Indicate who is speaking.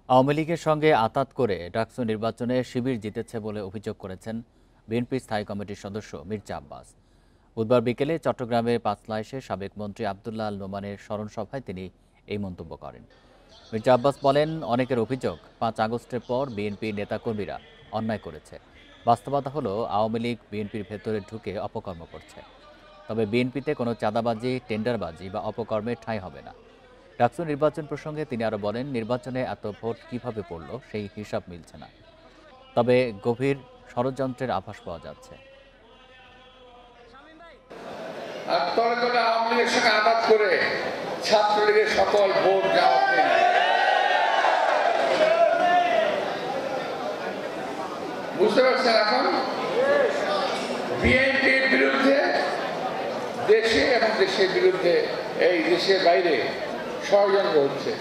Speaker 1: আওয়ামী লীগের সঙ্গে আঁতাত করে ডাকসু নির্বাচনে শিবির জিতেছে বলে অভিযোগ করেছেন বিএনপি স্থায়ী কমিটির সদস্য মির্জা আব্বাস। বুধবার বিকেলে চট্টগ্রামে পাঁচলা এসে সাবেক মন্ত্রী আবদুল্লাহ আল নোমানের স্মরণ সভায় তিনি এই মন্তব্য করেন। মির্জা আব্বাস বলেন, অনেকের অভিযোগ ৫ আগস্টের পর বিএনপি নেতাকর্মীরা অন্যায় করেছে। বাস্তবতা হলো আওয়ামী লীগ বিএনপির ভেতরে ঢুকে অপকর্ম করছে। তবে বিএনপিতে কোনো চাঁদাবাজি, টেন্ডারবাজি বা অপকর্মের ঠাঁই হবে না। ডাকসু নির্বাচন প্রসঙ্গে তিনি আরও বলেন, নির্বাচনে এত ভোট কিভাবে পড়ল সেই হিসাব মিলছে না, তবে গভীর ষড়যন্ত্রের আভাস পাওয়া যাচ্ছে।
Speaker 2: আর তলে তলে আওয়ামী লীগের সঙ্গে আঘাত করে ছাত্রলীগের সকল ভোট যাওয়া বুঝতে পারছেন। এখন বিএনপির বিরুদ্ধে দেশে এবং দেশের বিরুদ্ধে এই দেশের বাইরে ষড়যন্ত্র হচ্ছে।